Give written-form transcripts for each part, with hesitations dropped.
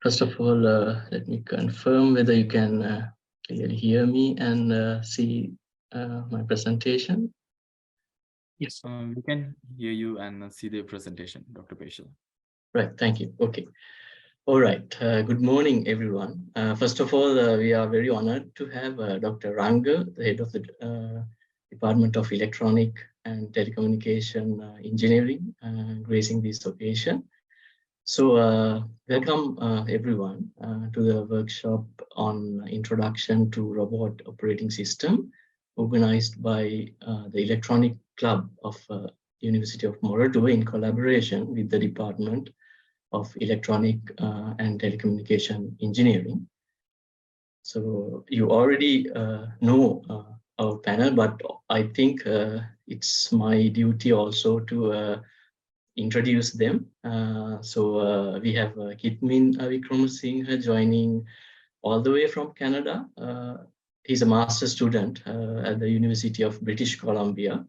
First of all, let me confirm whether you can clearly hear me and see my presentation. Yes, we can hear you and see the presentation, Dr. Peshala. Right, thank you. Okay. All right. Good morning, everyone. First of all, we are very honored to have Dr. Ranga, the head of the Department of Electronic and Telecommunication Engineering, gracing this occasion. So, welcome everyone to the workshop on Introduction to Robot Operating System, organized by the Electronic Club of University of Moratuwa in collaboration with the Department of Electronic and Telecommunication Engineering. So you already know our panel, but I think it's my duty also to introduce them. We have Kitmin Vikramasinghe joining all the way from Canada. He's a master's student at the University of British Columbia.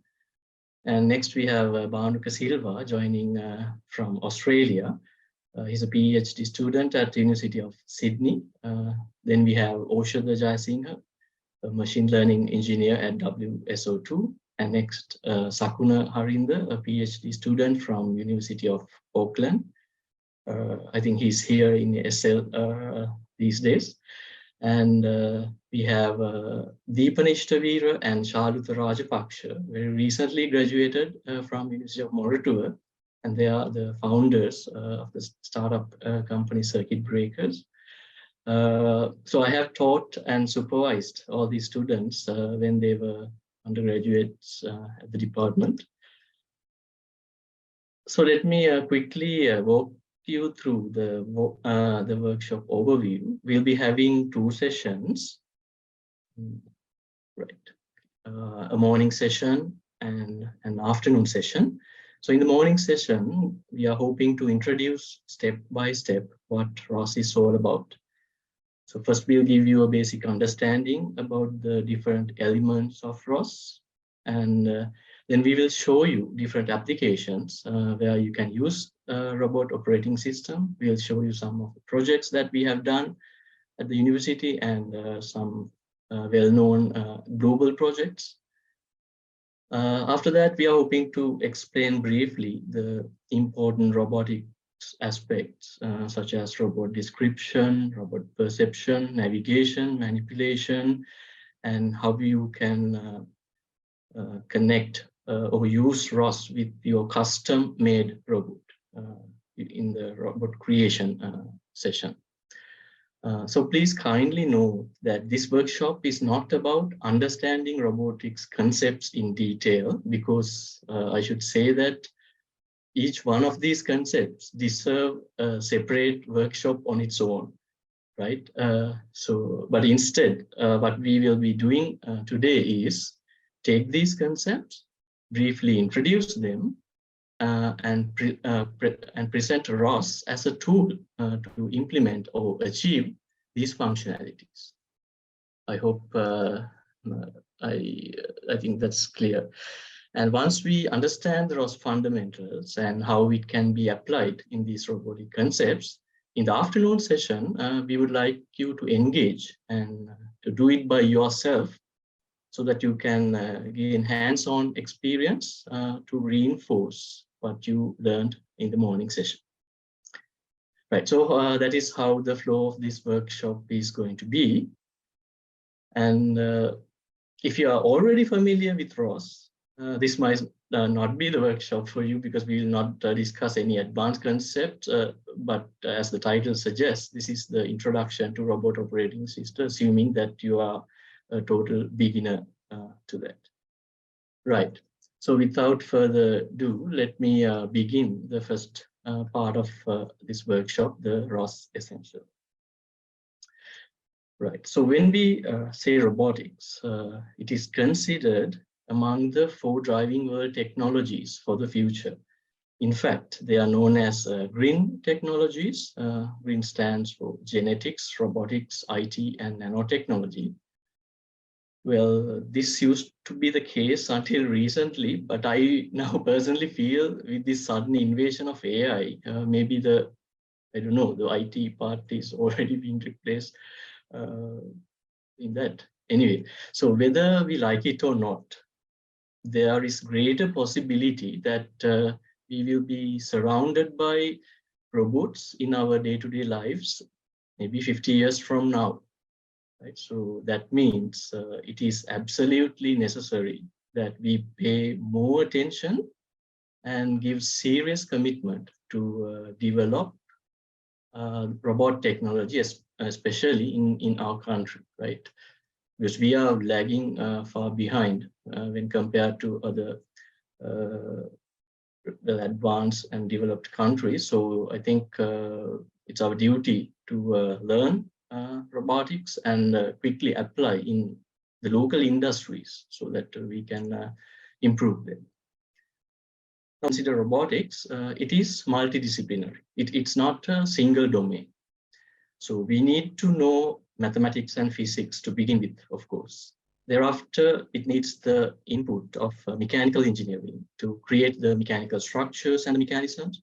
And next we have Bhanuka Silva joining from Australia. He's a PhD student at the University of Sydney. Then we have Oshada Jayasekara, a machine learning engineer at WSO2. And next, Sakuna Harinda, a PhD student from University of Auckland. I think he's here in SL these days. And we have Deepanishtaveera and Charlutha Rajapaksha, very recently graduated from University of Moratuwa, and they are the founders of the startup company Circuit Breakers. So I have taught and supervised all these students when they were undergraduates at the department. So let me quickly walk you through the workshop overview. We'll be having two sessions, right? A morning session and an afternoon session. So in the morning session, we are hoping to introduce step by step what ROS is all about. So first we'll give you a basic understanding about the different elements of ROS, and then we will show you different applications where you can use robot operating system. We'll show you some of the projects that we have done at the university and some well-known global projects. After that, we are hoping to explain briefly the important robotic aspects such as robot description, robot perception, navigation, manipulation, and how you can connect or use ROS with your custom-made robot in the robot creation session. So please kindly know that this workshop is not about understanding robotics concepts in detail, because I should say that each one of these concepts deserve a separate workshop on its own, right? But instead, what we will be doing today is take these concepts, briefly introduce them, and present ROS as a tool to implement or achieve these functionalities. I hope I think that's clear. And once we understand the ROS fundamentals and how it can be applied in these robotic concepts, in the afternoon session, we would like you to engage and to do it by yourself so that you can gain hands-on experience to reinforce what you learned in the morning session. Right, so that is how the flow of this workshop is going to be. And if you are already familiar with ROS, this might not be the workshop for you, because we will not discuss any advanced concept, but as the title suggests, this is the introduction to robot operating system, assuming that you are a total beginner to that. Right, so without further ado, let me begin the first part of this workshop, the ROS Essential. Right, so when we say robotics, it is considered among the 4 driving world technologies for the future. In fact, they are known as green technologies. Green stands for genetics, robotics, IT, and nanotechnology. Well, this used to be the case until recently, but I now personally feel with this sudden invasion of AI, maybe the I don't know, the IT part is already being replaced in that. Anyway, so whether we like it or not, there is greater possibility that we will be surrounded by robots in our day-to-day lives, maybe 50 years from now. Right? So that means it is absolutely necessary that we pay more attention and give serious commitment to develop robot technology, especially in our country, right? Because we are lagging far behind when compared to other advanced and developed countries. So I think it's our duty to learn robotics and quickly apply in the local industries so that we can improve them. Consider robotics, it is multidisciplinary. It's not a single domain. So we need to know mathematics and physics to begin with, of course. Thereafter, it needs the input of mechanical engineering to create the mechanical structures and the mechanisms.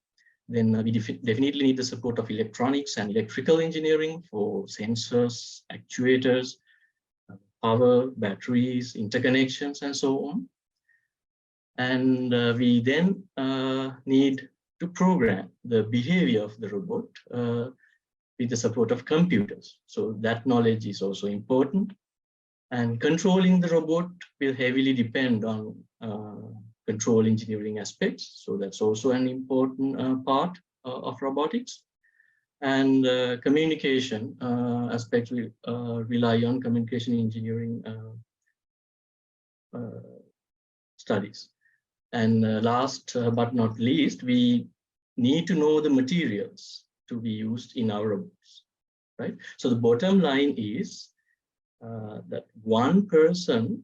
Then we definitely need the support of electronics and electrical engineering for sensors, actuators, power, batteries, interconnections, and so on. And we then need to program the behavior of the robot with the support of computers. So that knowledge is also important. And controlling the robot will heavily depend on control engineering aspects. So that's also an important part of robotics. And communication aspects will rely on communication engineering studies. And last but not least, we need to know the materials to be used in our robots, right? So the bottom line is that one person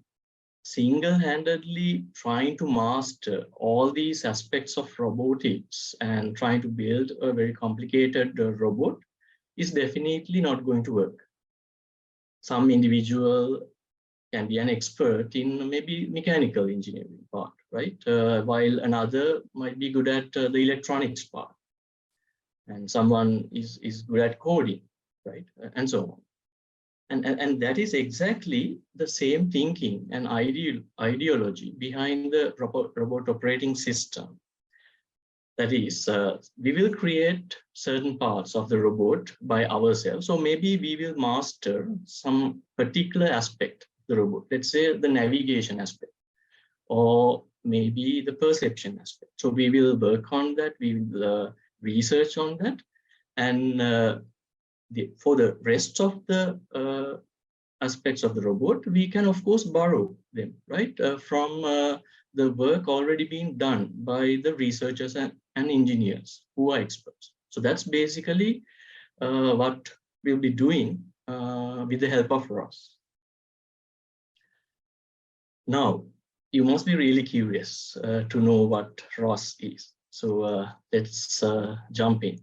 single-handedly trying to master all these aspects of robotics and trying to build a very complicated robot is definitely not going to work. Some individual can be an expert in maybe mechanical engineering part, right? While another might be good at the electronics part, and someone is good at coding, right? And so on. And that is exactly the same thinking and ideology behind the robot operating system. That is, we will create certain parts of the robot by ourselves. So maybe we will master some particular aspect of the robot. Let's say the navigation aspect, or maybe the perception aspect. So we will work on that. We will research on that. And for the rest of the aspects of the robot, we can of course borrow them, right, from the work already being done by the researchers and engineers who are experts. So that's basically what we'll be doing with the help of ROS. Now, you must be really curious to know what ROS is. So let's jump in.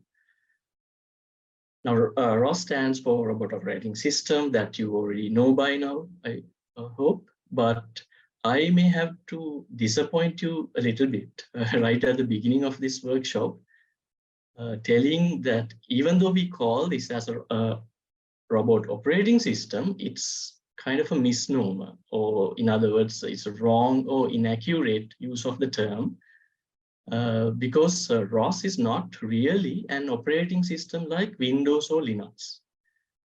Now, ROS stands for Robot Operating System, that you already know by now, I hope, but I may have to disappoint you a little bit right at the beginning of this workshop, telling that even though we call this as a robot operating system, it's kind of a misnomer, or in other words, it's a wrong or inaccurate use of the term. Because ROS is not really an operating system like Windows or Linux,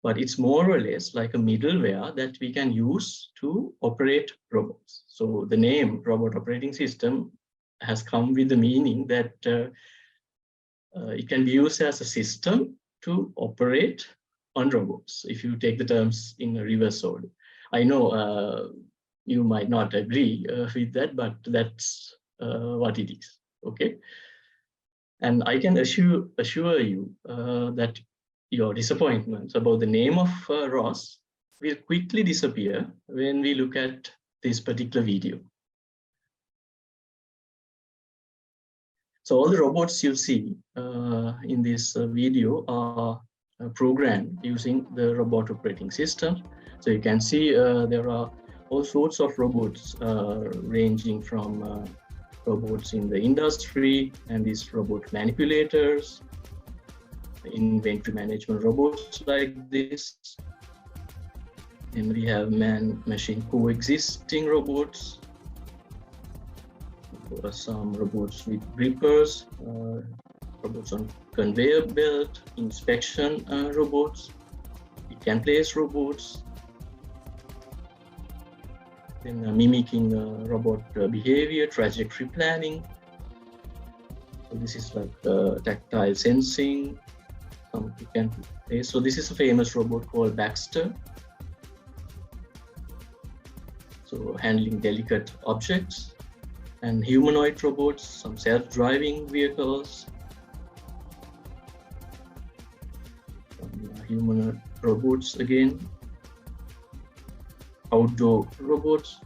but it's more or less like a middleware that we can use to operate robots. So the name robot operating system has come with the meaning that it can be used as a system to operate on robots, if you take the terms in a reverse order. I know you might not agree with that, but that's what it is. Okay, and I can assure you that your disappointments about the name of ROS will quickly disappear when we look at this particular video. So all the robots you see in this video are programmed using the robot operating system. So you can see there are all sorts of robots ranging from robots in the industry and these robot manipulators, inventory management robots like this. And we have man-machine coexisting robots. Some robots with grippers, robots on conveyor belt, inspection robots, pick-and-place robots, then mimicking robot behavior, trajectory planning. So this is like tactile sensing, pick-and-place. So this is a famous robot called Baxter. So handling delicate objects. And humanoid robots, some self-driving vehicles, some humanoid robots again, outdoor robots.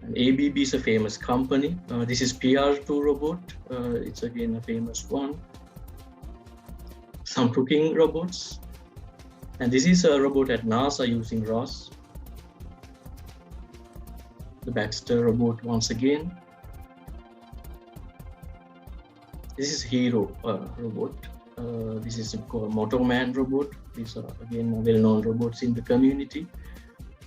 And ABB is a famous company. This is PR2 robot. It's again a famous one. Some cooking robots. And this is a robot at NASA using ROS. The Baxter robot once again. This is Hero robot. This is called Motorman robot. These are again well-known robots in the community.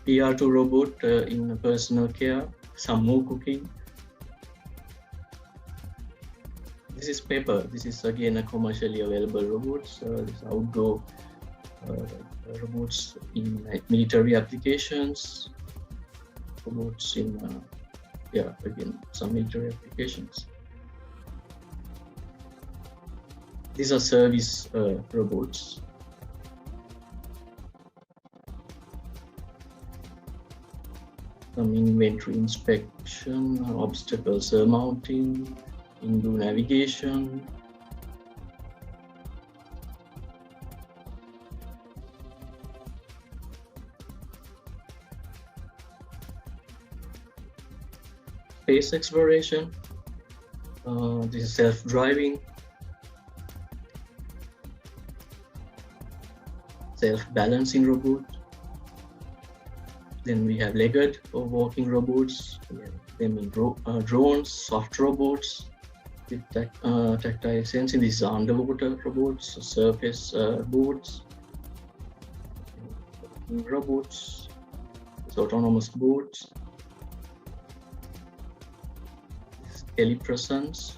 PR2 robot in personal care. Some more cooking. This is Pepper. This is again a commercially available robots. This outdoor robots in military applications. Robots in, again, some military applications. These are service robots. Some inventory inspection, obstacle surmounting, indoor navigation. Space exploration. This is self-driving, self-balancing robot. Then we have legged or walking robots. Then drones, soft robots with tactile sensing. These are underwater robots, surface boats, robots, autonomous boats. Telepresence,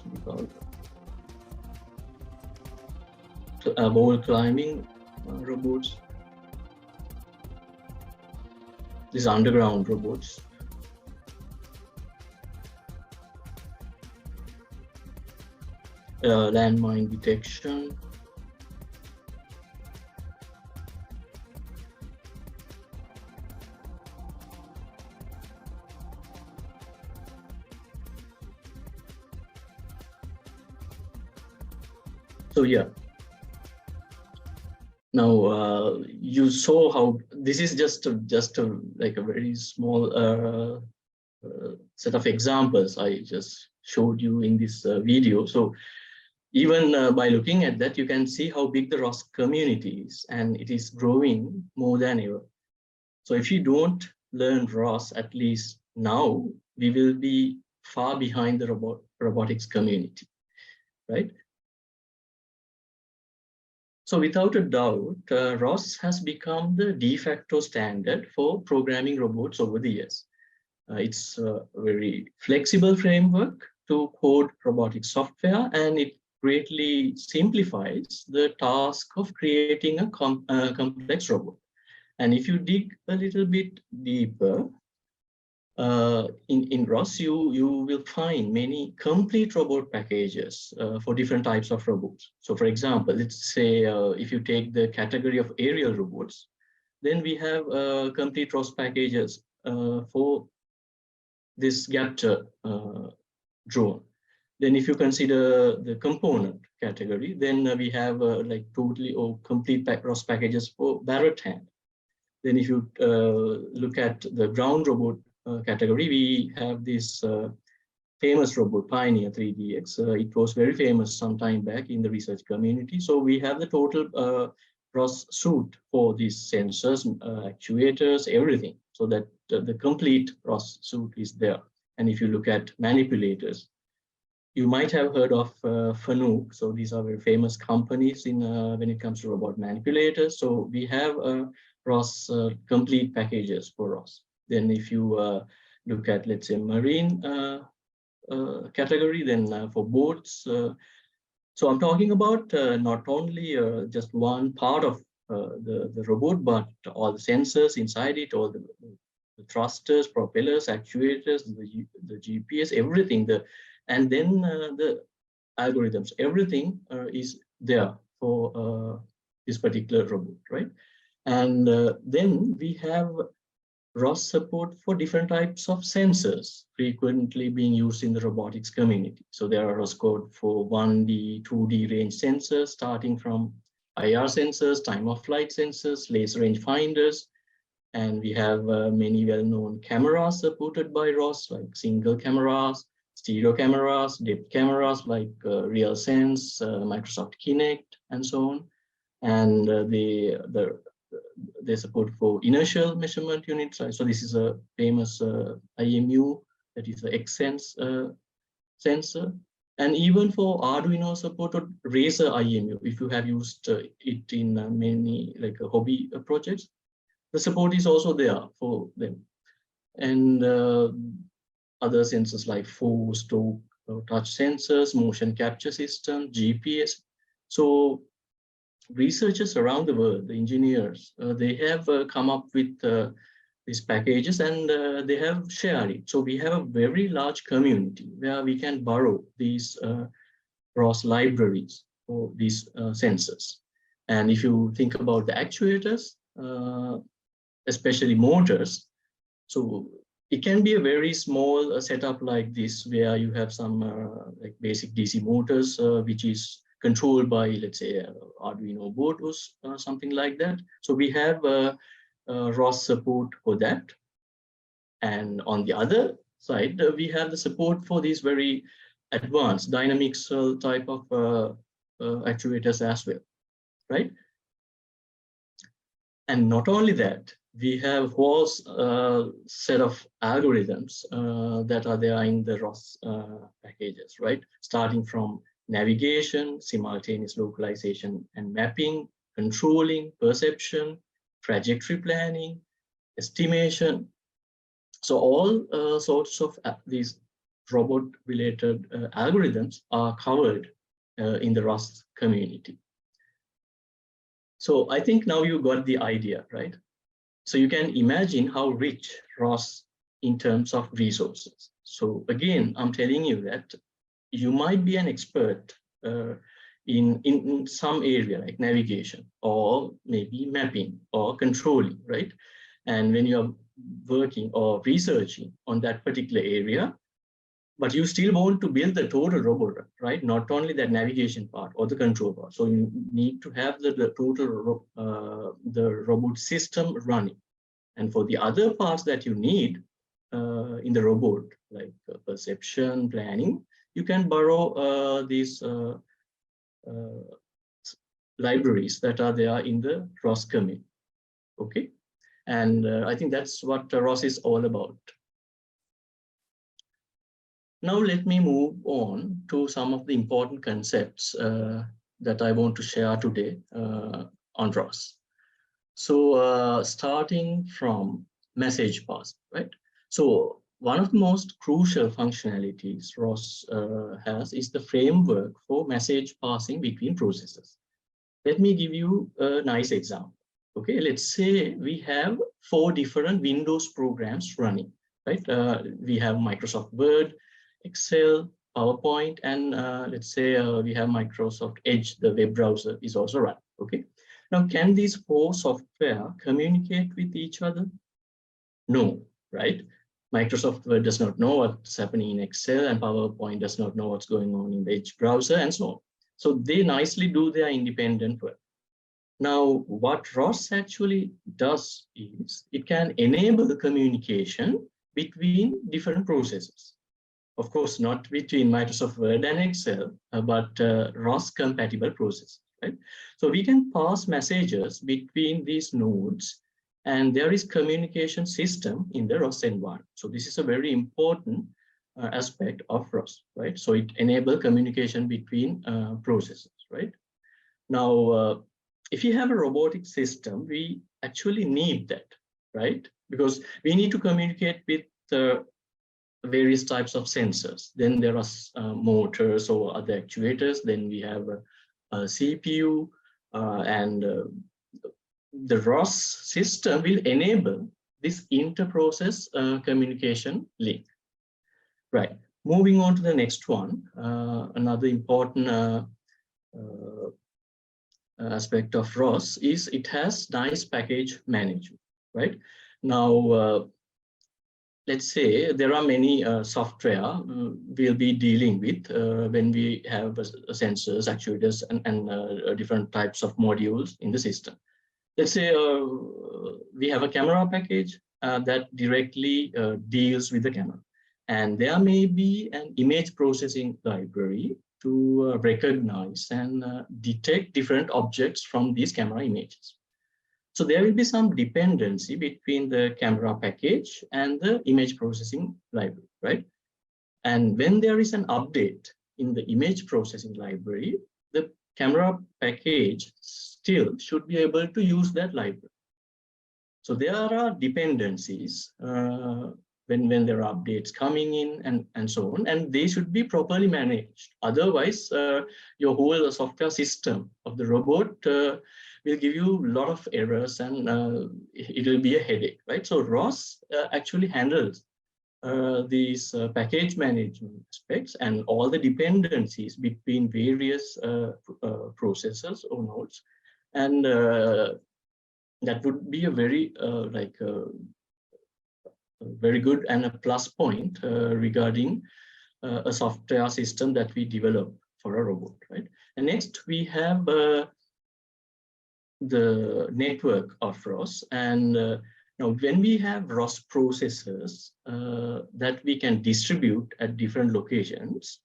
wall climbing robots. These are underground robots. Landmine detection. So yeah, now you saw how this is just like a very small set of examples I just showed you in this video. So even by looking at that, you can see how big the ROS community is, and it is growing more than ever. So if you don't learn ROS, at least now, we will be far behind the robotics community, right? So without a doubt, ROS has become the de facto standard for programming robots over the years. It's a very flexible framework to code robotic software, and it greatly simplifies the task of creating a complex robot. And if you dig a little bit deeper, in ROS, you will find many complete robot packages for different types of robots. So for example, let's say if you take the category of aerial robots, then we have complete ROS packages for this Capture drone. Then if you consider the component category, then we have like totally or complete ROS packages for Barrett hand. Then if you look at the ground robot category, we have this famous robot Pioneer 3DX. It was very famous some time back in the research community. So we have the total ROS suite for these sensors, actuators, everything. So that the complete ROS suite is there. And if you look at manipulators, you might have heard of Fanuc. So these are very famous companies in when it comes to robot manipulators. So we have ROS complete packages for ROS. Then if you look at, let's say, marine category, then for boats. So I'm talking about not only just one part of the robot, but all the sensors inside it, all the thrusters, propellers, actuators, the GPS, everything. And then the algorithms, everything is there for this particular robot, right? And then we have ROS support for different types of sensors frequently being used in the robotics community. So there are ROS code for 1D, 2D range sensors, starting from IR sensors, time of flight sensors, laser range finders, and we have many well-known cameras supported by ROS, like single cameras, stereo cameras, depth cameras like RealSense, Microsoft Kinect, and so on. And they support for inertial measurement units. So this is a famous IMU, that is the X-Sense sensor. And even for Arduino supported Razer IMU, if you have used it in many hobby projects, the support is also there for them. And other sensors like force, torque, touch sensors, motion capture system, GPS. So researchers around the world, the engineers, they have come up with these packages, and they have shared it. So we have a very large community where we can borrow these ROS libraries for these sensors. And if you think about the actuators, especially motors, so it can be a very small setup like this, where you have some like basic DC motors, which is controlled by, let's say, Arduino board or something like that. So we have ROS support for that. And on the other side, we have the support for these very advanced dynamics type of actuators as well, right? And not only that, we have a whole set of algorithms that are there in the ROS packages, right? Starting from navigation, simultaneous localization and mapping, controlling, perception, trajectory planning, estimation. So all sorts of these robot-related algorithms are covered in the ROS community. So I think now you got the idea, right? So you can imagine how rich ROS in terms of resources. So again, I'm telling you that you might be an expert in some area like navigation, or maybe mapping or controlling, right? And when you're working or researching on that particular area, but you still want to build the total robot, right? Not only that navigation part or the control part. So you need to have the total the robot system running. And for the other parts that you need in the robot, like perception, planning, you can borrow these libraries that are there in the ROS community. Okay, and I think that's what ROS is all about. Now let me move on to some of the important concepts that I want to share today on ROS. So starting from message passing, right? So one of the most crucial functionalities ROS has is the framework for message passing between processes. Let me give you a nice example. Okay, let's say we have 4 different Windows programs running, right? We have Microsoft Word, Excel, PowerPoint, and let's say we have Microsoft Edge, the web browser is also running, okay? Now, can these 4 software communicate with each other? No, right? Microsoft Word does not know what's happening in Excel, and PowerPoint does not know what's going on in the Edge browser, and so on. So they nicely do their independent work. Now, what ROS actually does is it can enable the communication between different processes. Of course, not between Microsoft Word and Excel, but ROS compatible processes, right? So we can pass messages between these nodes, and there is communication system in the ROS environment. So this is a very important aspect of ROS, right? So it enables communication between processes, right? Now, if you have a robotic system, we actually need that, right? Because we need to communicate with various types of sensors. Then there are motors or other actuators. Then we have a CPU, and the ROS system will enable this inter-process communication link. Right. Moving on to the next one, another important aspect of ROS is it has nice package management, right? Now, let's say there are many software we'll be dealing with when we have sensors, actuators, and different types of modules in the system. Let's say we have a camera package that directly deals with the camera. And there may be an image processing library to recognize and detect different objects from these camera images. So there will be some dependency between the camera package and the image processing library, right? And when there is an update in the image processing library, the camera package still should be able to use that library. So there are dependencies when there are updates coming in and so on, and they should be properly managed. Otherwise, your whole software system of the robot will give you a lot of errors, and it will be a headache, right? So ROS actually handles these package management aspects and all the dependencies between various processors or nodes, and that would be a very very good and a plus point regarding a software system that we develop for a robot, right? And next we have the network of ROS, and now when we have ROS processors that we can distribute at different locations.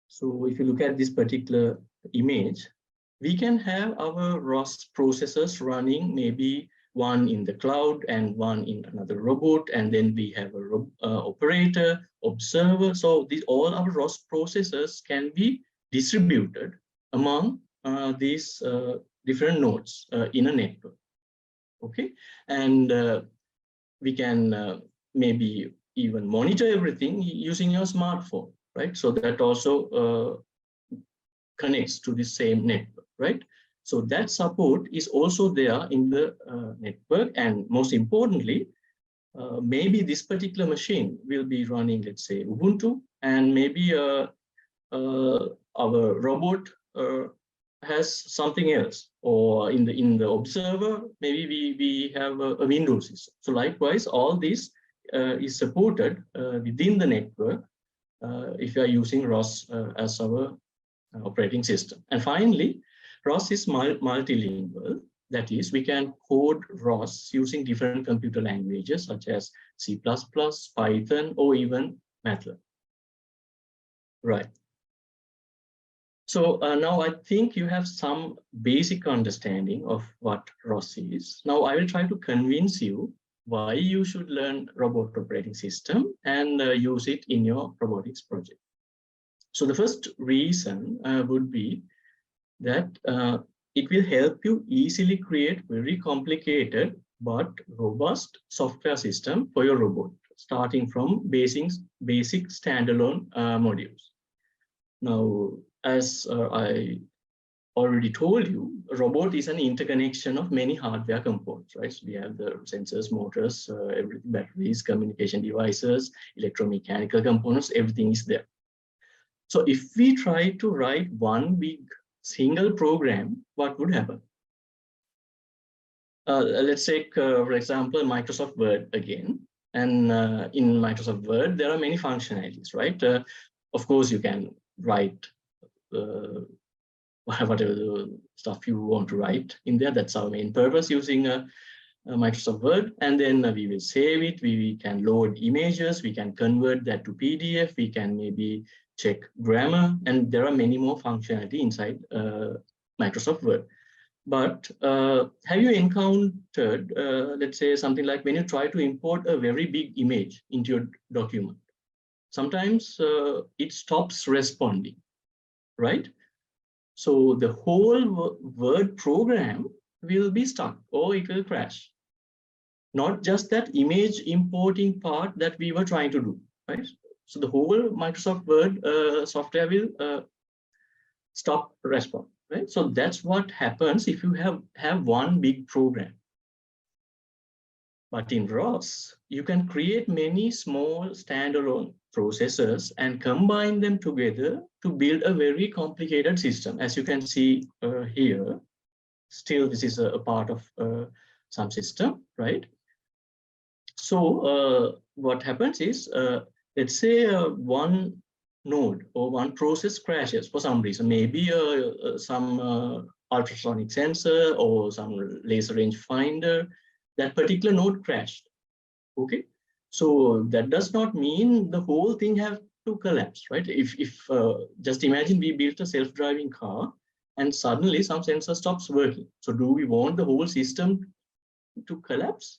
So if you look at this particular image, we can have our ROS processors running, maybe one in the cloud and one in another robot, and then we have a operator, observer. So all our ROS processors can be distributed among these different nodes in a network. Okay, and we can maybe even monitor everything using your smartphone, right? So that also connects to the same network, right? So that support is also there in the network, and most importantly, maybe this particular machine will be running, let's say, Ubuntu, and maybe our robot has something else, or in the observer, maybe we have a Windows system. So likewise, all this is supported within the network if you are using ROS as our operating system. And finally, ROS is multilingual. That is, we can code ROS using different computer languages such as C++, Python, or even MATLAB. Right. So now I think you have some basic understanding of what ROS is. Now I will try to convince you why you should learn robot operating system and use it in your robotics project. So the first reason would be that it will help you easily create very complicated but robust software system for your robot, starting from basic standalone modules. Now, as I already told you, a robot is an interconnection of many hardware components, right? So we have the sensors, motors, everything, batteries, communication devices, electromechanical components, everything is there. So if we try to write one big single program, what would happen? Let's take, for example, Microsoft Word again. And in Microsoft Word, there are many functionalities, right? Of course, you can write whatever the stuff you want to write in there. That's our main purpose using Microsoft Word. And then we will save it. We can load images. We can convert that to PDF. We can maybe check grammar. And there are many more functionality inside Microsoft Word. But have you encountered, let's say, something like when you try to import a very big image into your document? sometimes it stops responding, right? So the whole word program will be stuck or it will crash. Not just that image importing part that we were trying to do, right? So the whole Microsoft Word software will stop respond, right? So that's what happens if you have one big program. But in ROS, you can create many small standalone processors and combine them together to build a very complicated system. As you can see here, still this is a part of some system, right? So what happens is, let's say one node or one process crashes for some reason, maybe some ultrasonic sensor or some laser range finder, that particular node crashed, okay? So that does not mean the whole thing have to collapse, right? If just imagine we built a self-driving car and suddenly some sensor stops working. So do we want the whole system to collapse?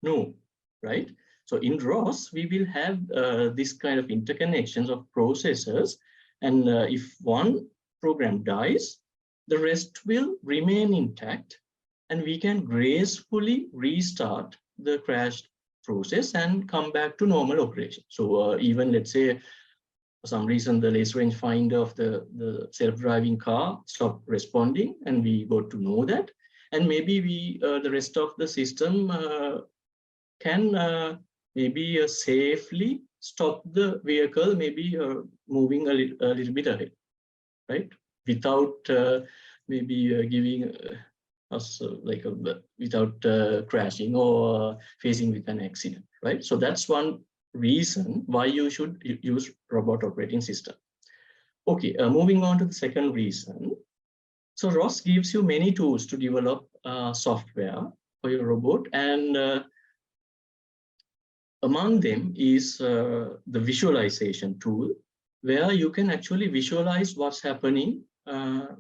No, right? So in ROS, we will have this kind of interconnections of processors. And if one program dies, the rest will remain intact and we can gracefully restart the crashed process and come back to normal operation. So even let's say for some reason the laser range finder of the self-driving car stopped responding and we got to know that. And maybe we the rest of the system can maybe safely stop the vehicle, maybe moving a little bit ahead, right? Without maybe giving us like without crashing or facing with an accident, right? So that's one reason why you should use robot operating system. Okay, moving on to the second reason. So ROS gives you many tools to develop software for your robot, and among them is the visualization tool, where you can actually visualize what's happening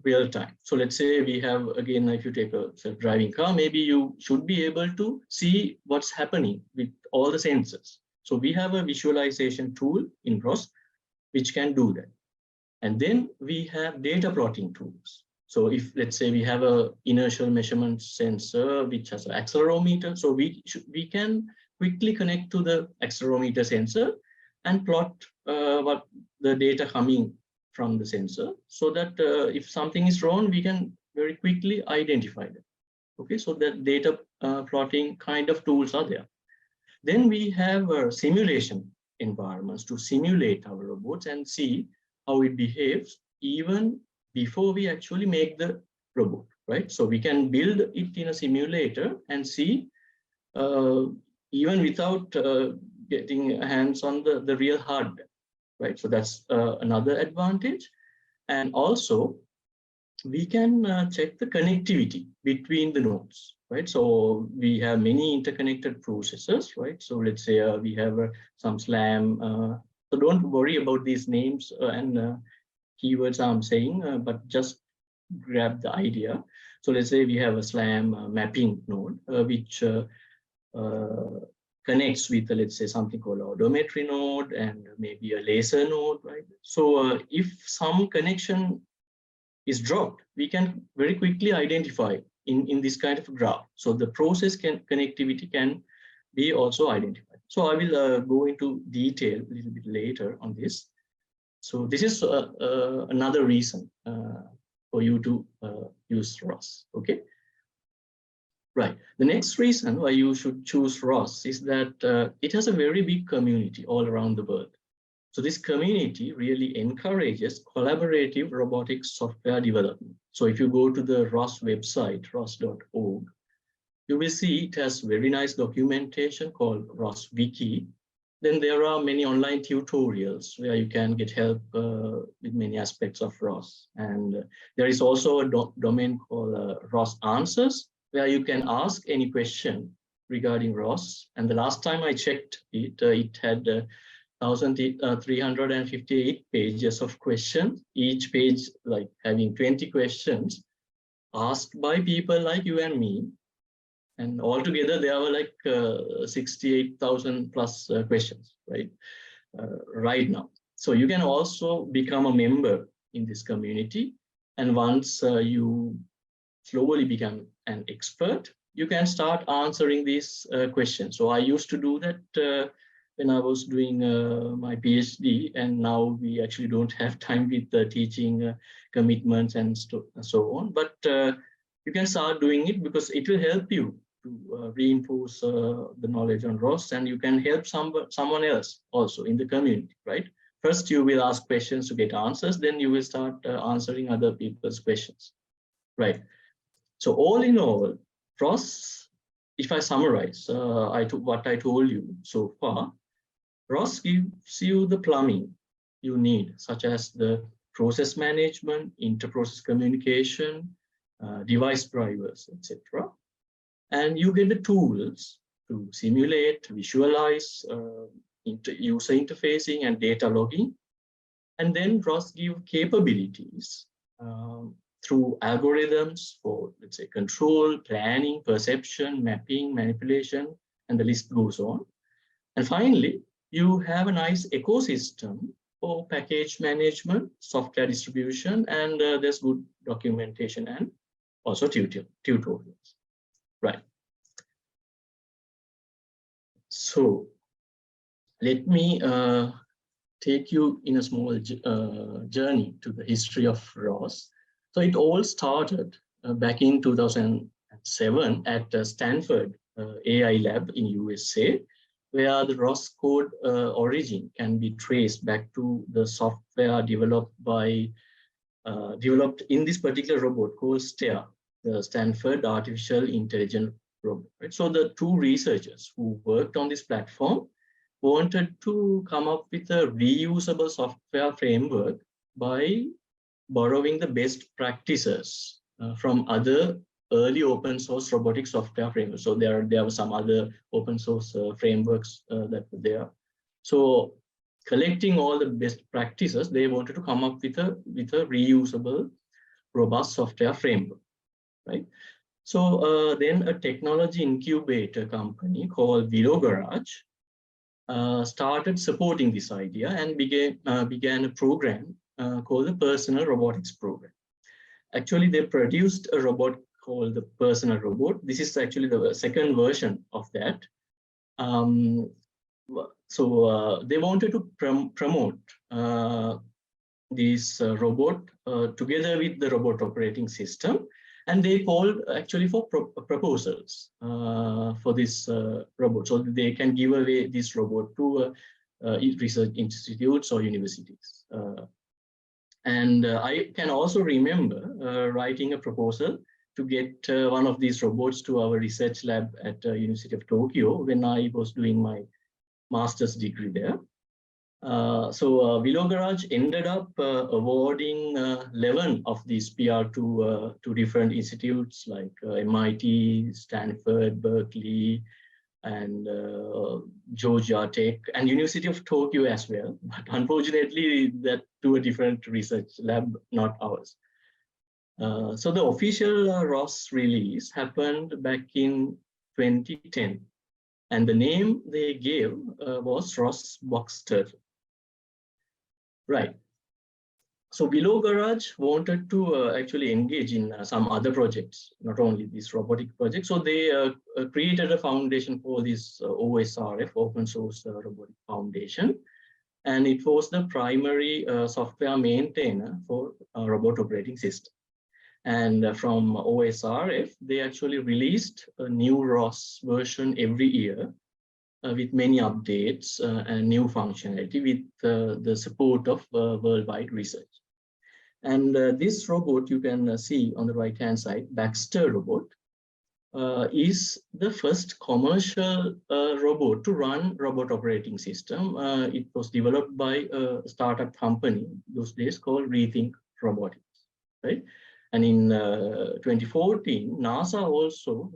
real time. So let's say we have, again, if you take a self-driving car, maybe you should be able to see what's happening with all the sensors. So we have a visualization tool in ROS which can do that. And then we have data plotting tools. So if, let's say, we have a inertial measurement sensor which has an accelerometer, so we can quickly connect to the accelerometer sensor and plot what the data coming from the sensor, so that if something is wrong, we can very quickly identify it. Okay, so that data plotting kind of tools are there. Then we have simulation environments to simulate our robots and see how it behaves even before we actually make the robot, right? So we can build it in a simulator and see even without getting hands on the real hardware, right? So that's another advantage. And also, we can check the connectivity between the nodes, right? So we have many interconnected processors, right? So let's say we have some SLAM. So don't worry about these names and keywords I'm saying, but just grab the idea. So let's say we have a SLAM mapping node, which connects with, let's say, something called odometry node and maybe a laser node, right? So if some connection is dropped, we can very quickly identify in this kind of graph. So the process connectivity can be also identified. So I will go into detail a little bit later on this. So this is another reason for you to use ROS, okay? Right. The next reason why you should choose ROS is that it has a very big community all around the world. So this community really encourages collaborative robotics software development. So if you go to the ROS website, ros.org, you will see it has very nice documentation called ROS Wiki. Then there are many online tutorials where you can get help with many aspects of ROS. And there is also a domain called ROS Answers, where you can ask any question regarding ROS. And the last time I checked it, it had 1,358 pages of questions, each page like having 20 questions asked by people like you and me. And altogether, there were like 68,000 plus questions, right? right now. So you can also become a member in this community. And once you slowly become an expert, you can start answering these questions. So I used to do that when I was doing my PhD, and now we actually don't have time with the teaching commitments and so on. But you can start doing it because it will help you to reinforce the knowledge on ROS, and you can help someone else also in the community, right? First, you will ask questions to get answers, then you will start answering other people's questions, right? So all in all, ROS, if I summarize what I told you so far, ROS gives you the plumbing you need, such as the process management, inter-process communication, device drivers, etc. And you get the tools to simulate, visualize, user interfacing and data logging. And then ROS give capabilities through algorithms for, let's say, control, planning, perception, mapping, manipulation, and the list goes on. And finally, you have a nice ecosystem for package management, software distribution, and there's good documentation and also tutorials, right? So let me take you in a small journey to the history of ROS. So it all started back in 2007 at Stanford AI lab in USA, where the ROS code origin can be traced back to the software developed in this particular robot called STAIR, the Stanford Artificial Intelligence Robot. Right? So the two researchers who worked on this platform wanted to come up with a reusable software framework by borrowing the best practices from other early open source robotic software frameworks. So there were some other open source frameworks that were there. So collecting all the best practices, they wanted to come up with a reusable, robust software framework, right? So then a technology incubator company called Willow Garage started supporting this idea and began a program called the Personal Robotics Program. Actually, they produced a robot called the Personal Robot. This is actually the second version of that. So they wanted to promote this robot together with the robot operating system. And they called actually for proposals for this robot, so that they can give away this robot to research institutes or universities. And I can also remember writing a proposal to get one of these robots to our research lab at University of Tokyo when I was doing my master's degree there. So Willow Garage ended up awarding 11 of these PR to different institutes like MIT, Stanford, Berkeley, and Georgia Tech, and University of Tokyo as well. But unfortunately, that to a different research lab, not ours. So the official ROS release happened back in 2010. And the name they gave was ROS Box Turtle. Right. So Willow Garage wanted to actually engage in some other projects, not only this robotic project. So they created a foundation for this OSRF, Open Source Robotic Foundation. And it was the primary software maintainer for robot operating system. And from OSRF, they actually released a new ROS version every year with many updates and new functionality with the support of worldwide research. And this robot you can see on the right-hand side, Baxter robot, is the first commercial robot to run robot operating system. It was developed by a startup company those days called Rethink Robotics, right? And in 2014, NASA also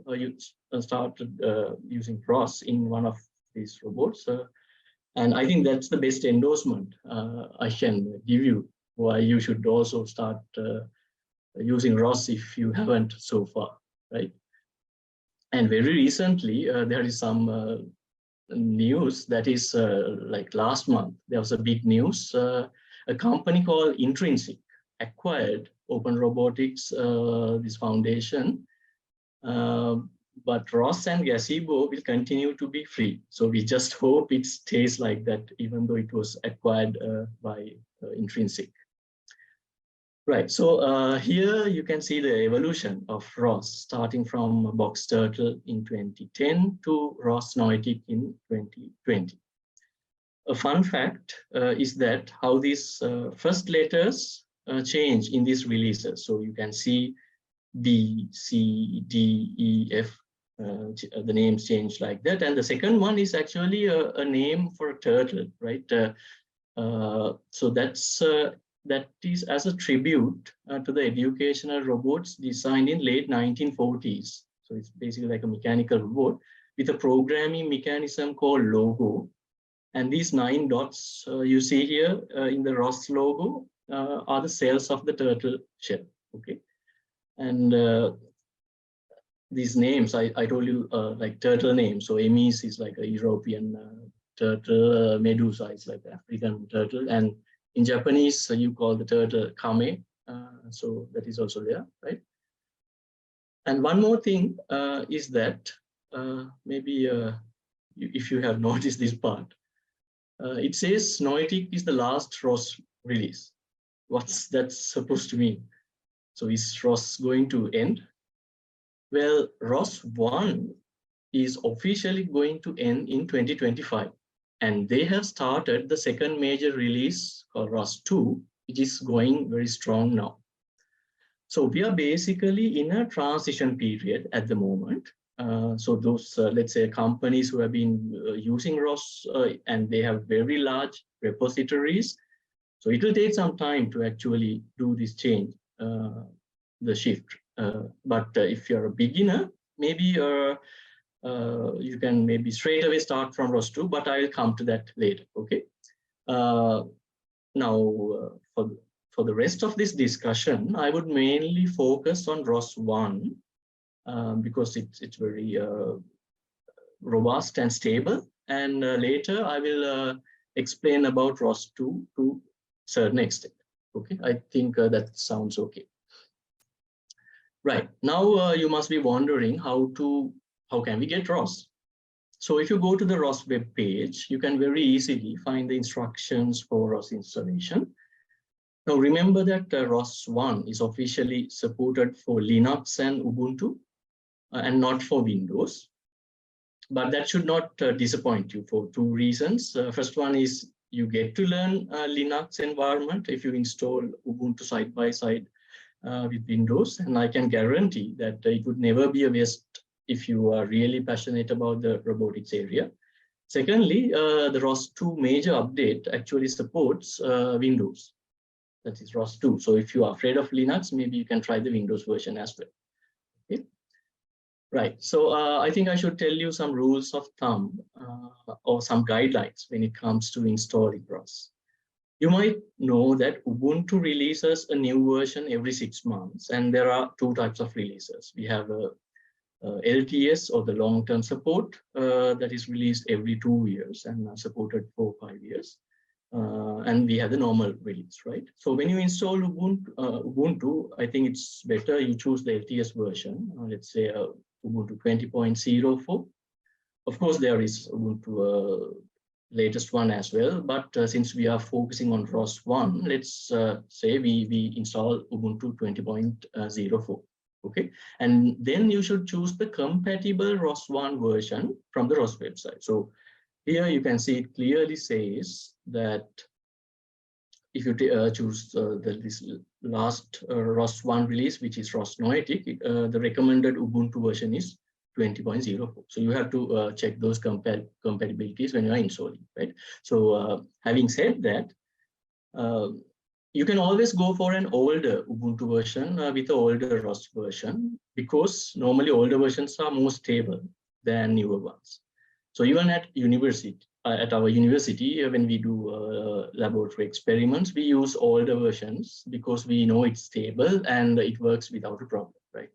started using ROS in one of these robots. And I think that's the best endorsement I can give you, why you should also start using ROS if you haven't so far, right? And very recently, there is some news that is like last month, there was a big news. A company called Intrinsic acquired Open Robotics, this foundation. But ROS and Gazebo will continue to be free. So we just hope it stays like that, even though it was acquired by Intrinsic. Right, so here you can see the evolution of ROS, starting from Box Turtle in 2010 to ROS Noetic in 2020. A fun fact is that how these first letters change in these releases. So you can see B, C, D, E, F, the names change like that. And the second one is actually a name for a turtle, right? So that is as a tribute to the educational robots designed in late 1940s. So it's basically like a mechanical robot with a programming mechanism called logo. And these 9 dots you see here in the ROS logo are the cells of the turtle shell, okay? And these names, I told you like turtle names. So Emis is like a European turtle, Medusa is like African turtle, and in Japanese you call the turtle Kame. So that is also there, right? And one more thing is that maybe if you have noticed this part, it says Noetic is the last ROS release. What's that supposed to mean? So is ROS going to end? Well, ROS 1 is officially going to end in 2025. And they have started the second major release called ROS 2, which is going very strong now. So we are basically in a transition period at the moment. So those, let's say, companies who have been using ROS and they have very large repositories. So it will take some time to actually do this change, the shift. But if you're a beginner, maybe you can maybe straight away start from ROS 2, but I'll come to that later, okay? Now, for the rest of this discussion, I would mainly focus on ROS 1 because it's very robust and stable. And later I will explain about ROS 2 to a certain extent. Okay, I think that sounds okay. Right, now you must be wondering how can we get ROS? So if you go to the ROS web page, you can very easily find the instructions for ROS installation. Now remember that ROS 1 is officially supported for Linux and Ubuntu and not for Windows. But that should not disappoint you for 2 reasons. First one is you get to learn Linux environment if you install Ubuntu side by side with Windows. And I can guarantee that it would never be a waste if you are really passionate about the robotics area. Secondly, the ROS 2 major update actually supports Windows. That is ROS 2. So if you are afraid of Linux, maybe you can try the Windows version as well. Okay. Right. So I think I should tell you some rules of thumb or some guidelines when it comes to installing ROS. You might know that Ubuntu releases a new version every 6 months, and there are 2 types of releases. We have a LTS, or the long-term support, that is released every 2 years and supported for 5 years. And we have the normal release, right? So when you install Ubuntu, I think it's better you choose the LTS version. Let's say Ubuntu 20.04. Of course, there is Ubuntu latest one as well, but since we are focusing on ROS 1, let's say we install Ubuntu 20.04. Okay, and then you should choose the compatible ROS 1 version from the ROS website. So here you can see it clearly says that if you choose this last ROS 1 release, which is ROS Noetic, the recommended Ubuntu version is 20.04. So you have to check those compatibilities when you are installing, right? So having said that, you can always go for an older Ubuntu version with an older ROS version, because normally older versions are more stable than newer ones. So even at university, at our university, when we do laboratory experiments, we use older versions because we know it's stable and it works without a problem, right?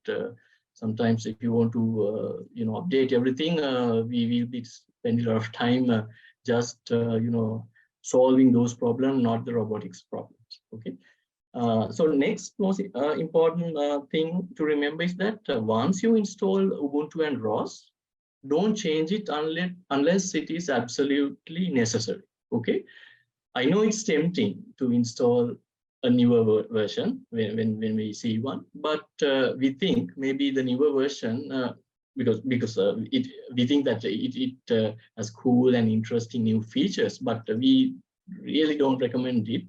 Sometimes if you want to, update everything, we will be spending a lot of time just solving those problems, not the robotics problems. Okay. So next most important thing to remember is that once you install Ubuntu and ROS, don't change it unless it is absolutely necessary. Okay. I know it's tempting to install a newer version when we see one, but we think maybe the newer version because we think that it has cool and interesting new features, but we really don't recommend it.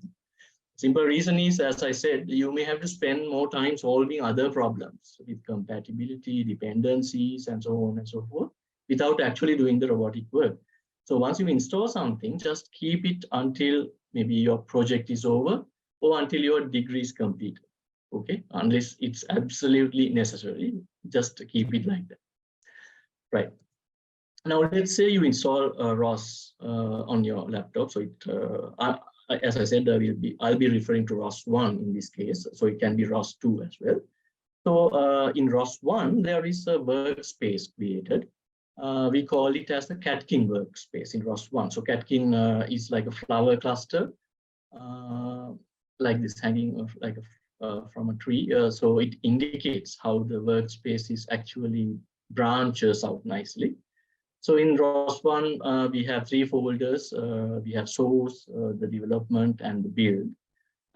Simple reason is, as I said, you may have to spend more time solving other problems with compatibility, dependencies, and so on and so forth, without actually doing the robotic work. So once you install something, just keep it until maybe your project is over or until your degree is completed. Okay, unless it's absolutely necessary, just keep it like that. Right. Now, let's say you install ROS on your laptop. So as I said, I'll be referring to ROS 1 in this case. So it can be ROS 2 as well. So in ROS 1, there is a workspace created. We call it as the Catkin workspace in ROS 1. So Catkin is like a flower cluster, like this hanging from a tree. So it indicates how the workspace is actually branches out nicely. So in ROS 1, we have 3 folders. We have source, the development, and the build.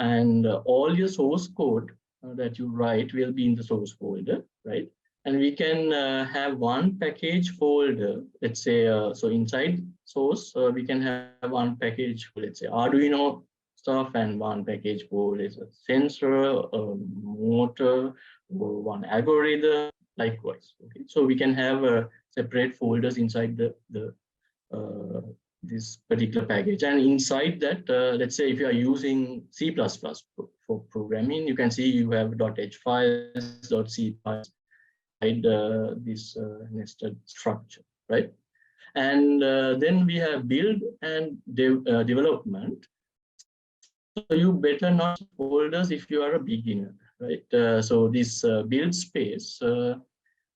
And all your source code that you write will be in the source folder, right? And we can have one package folder, let's say, so inside source, we can have one package, let's say Arduino stuff, and one package for is a sensor, a motor, or one algorithm, likewise. Okay, so we can have separate folders inside this particular package, and inside that, let's say if you are using C++ for programming, you can see you have .h files, .c files, this nested structure, right? And then we have build and development. So you better not folders if you are a beginner, right? So this build space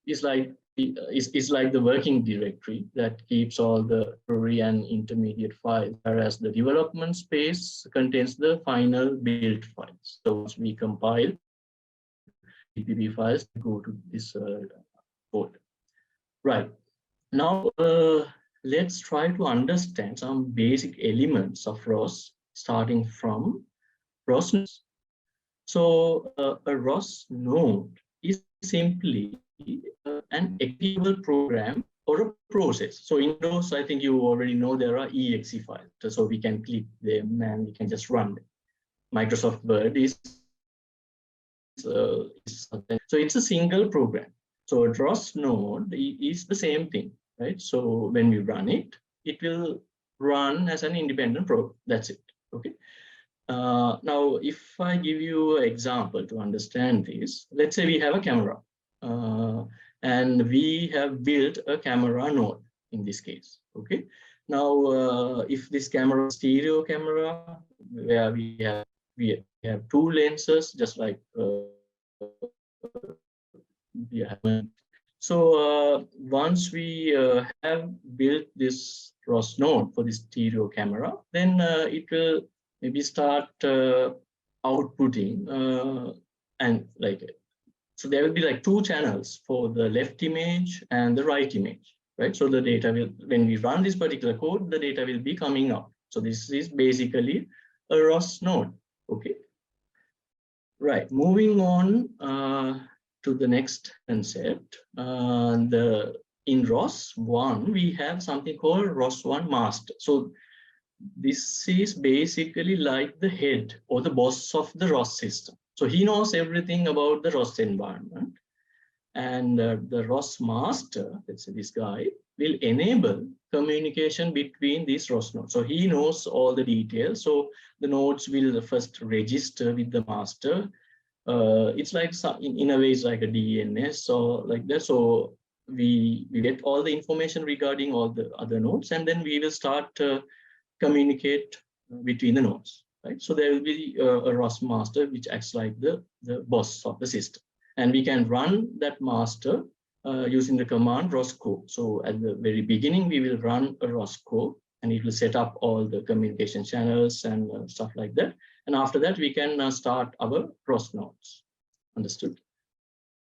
is like the working directory that keeps all the early and intermediate files, whereas the development space contains the final build files. So once we compile DPP files, go to this folder. Right. Now, let's try to understand some basic elements of ROS, starting from ROS nodes. So a ROS node is simply an executable program or a process. So in those, I think you already know there are exe files. So we can click them and we can just run them. Microsoft Word is so it's a single program. So a ROS node is the same thing, right? So when we run it, it will run as an independent program. That's it. Okay. Now, if I give you an example to understand this, let's say we have a camera and we have built a camera node in this case. Okay. Now, if this camera is stereo camera, where we have 2 lenses, just like so once we have built this ROS node for this stereo camera, then it will maybe start outputting and so there will be like 2 channels for the left image and the right image, right? So the data will, when we run this particular code, the data will be coming out. So this is basically a ROS node. Okay. Right. Moving on to the next concept. In ROS 1, we have something called ROS 1 master. So this is basically like the head or the boss of the ROS system. So he knows everything about the ROS environment. And the ROS master, let's say this guy, will enable communication between these ROS nodes. So he knows all the details. So the nodes will first register with the master. It's like in a way, it's like a DNS or like that. So we get all the information regarding all the other nodes, and then we will start communicate between the nodes, right? So there will be a ROS master which acts like the boss of the system, and we can run that master using the command ROS co. So at the very beginning, we will run a ROS co, and it will set up all the communication channels and stuff like that. And after that, we can start our ROS nodes. Understood?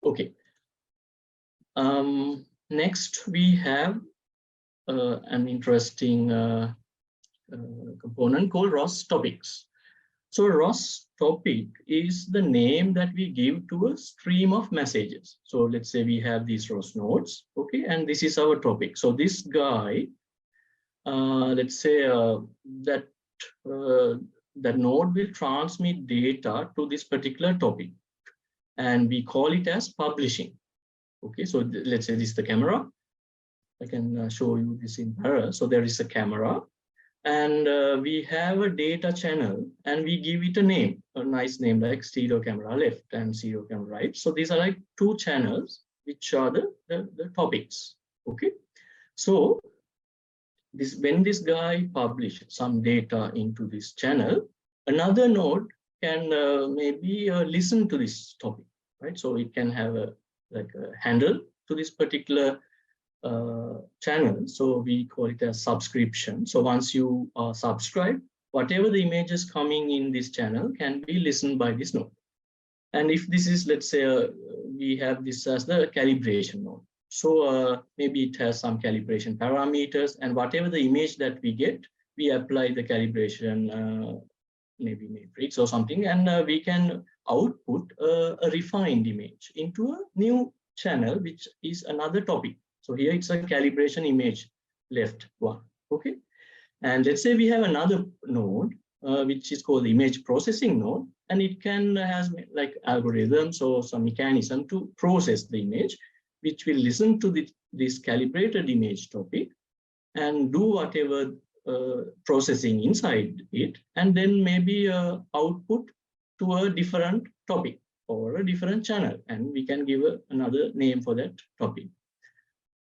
Okay. Next, we have an interesting component called ROS topics. So ROS topic is the name that we give to a stream of messages. So let's say we have these ROS nodes, okay, and this is our topic. So this guy, let's say that node will transmit data to this particular topic, and we call it as publishing. Okay, so let's say this is the camera. I can show you this in parallel. So there is a camera, and we have a data channel, and we give it a name, a nice name like stereo camera left and stereo camera right. So these are like two channels, which are the topics. Okay, so when this guy publishes some data into this channel, another node can maybe listen to this topic, right? So it can have a handle to this particular channel. So we call it a subscription. So once you subscribe, whatever the images coming in this channel can be listened by this node. And if this is, let's say, we have this as the calibration node. So maybe it has some calibration parameters, and whatever the image that we get, we apply the calibration maybe matrix or something, and we can output a refined image into a new channel, which is another topic. So here it's a calibration image left one, okay? And let's say we have another node, which is called the image processing node, and it has like algorithms or some mechanism to process the image, which will listen to this calibrated image topic and do whatever processing inside it, and then maybe output to a different topic or a different channel, and we can give another name for that topic.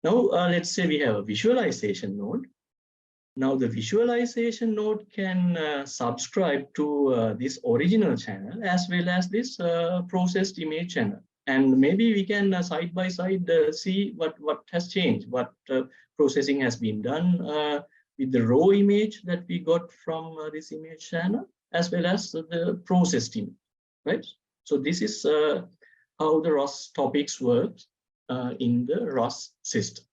Now, let's say we have a visualization node. Now, the visualization node can subscribe to this original channel as well as this processed image channel. And maybe we can side by side see what has changed, what processing has been done with the raw image that we got from this image channel, as well as the processed image, right? So this is how the ROS topics work in the ROS system.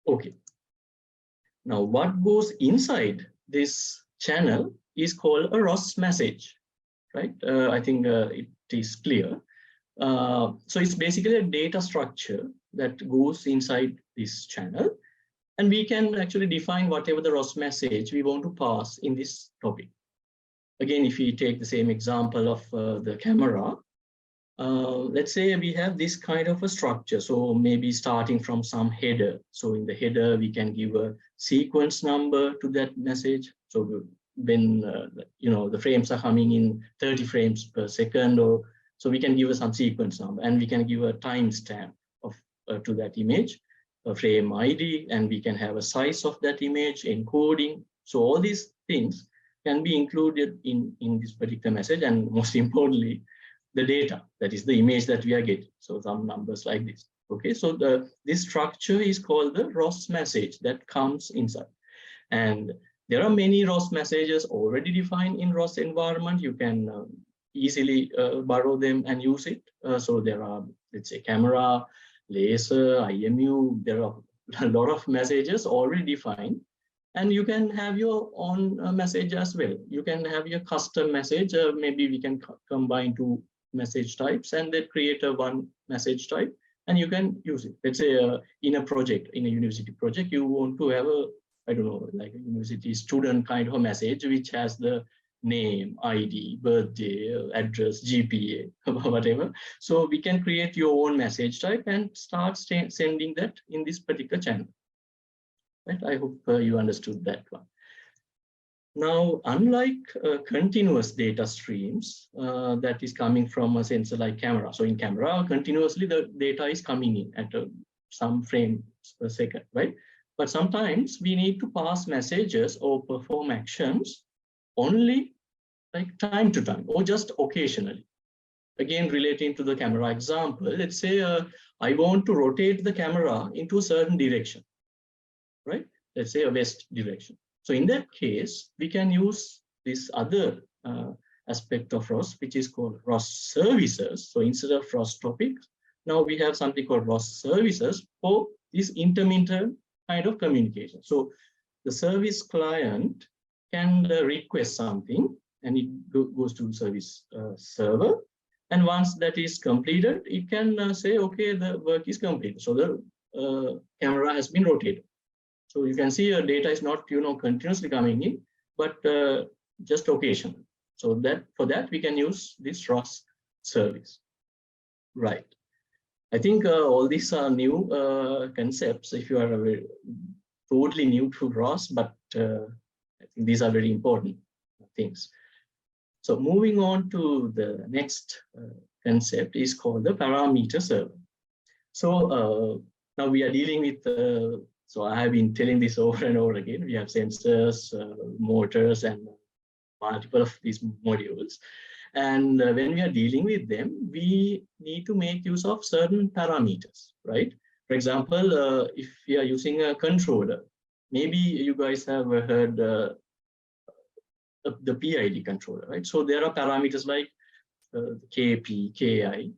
Okay. Now, what goes inside this channel is called a ROS message, right? I think it is clear. So it's basically a data structure that goes inside this channel, and we can actually define whatever the ROS message we want to pass in this topic. Again, if we take the same example of the camera, let's say we have this kind of a structure. So maybe starting from some header. So in the header, we can give a sequence number to that message. So when the frames are coming in 30 frames per second, or so we can give some sequence number, and we can give a timestamp of to that image, a frame ID, and we can have a size of that image, encoding. So all these things can be included in this particular message, and most importantly, the data, that is the image that we are getting. So some numbers like this. Okay, so this structure is called the ROS message that comes inside. And there are many ROS messages already defined in ROS environment. You can easily borrow them and use it. So there are, let's say, camera, laser, IMU. There are a lot of messages already defined. And you can have your own message as well. You can have your custom message. Maybe we can combine two message types and then create a one message type, and you can use it. Let's say in a project, in a university project, you want to have a, I don't know, like a university student kind of a message, which has the name, ID, birthday, address, GPA, whatever. So we can create your own message type and start sending that in this particular channel. Right? I hope you understood that one. Now, unlike continuous data streams that is coming from a sensor like camera. So in camera, continuously the data is coming in at some frames per second, right? But sometimes we need to pass messages or perform actions only like time to time or just occasionally. again, relating to the camera example, let's say I want to rotate the camera into a certain direction, right? Let's say a west direction. So in that case, we can use this other aspect of ROS, which is called ROS services. So instead of ROS topics, now we have something called ROS services for this intermittent kind of communication. So the service client can request something, and it goes to service server. And once that is completed, it can say, okay, the work is completed. So the camera has been rotated. So you can see your data is not, continuously coming in, but just occasionally. So that for that, we can use this ROS service. Right. I think all these are new concepts if you are totally new to ROS, but I think these are very important things. So moving on to the next concept is called the parameter server. So now we are dealing with, so I have been telling this over and over again, we have sensors, motors, and multiple of these modules. And when we are dealing with them, we need to make use of certain parameters, right? For example, if we are using a controller, maybe you guys have heard the PID controller, right? So there are parameters like KP, KI,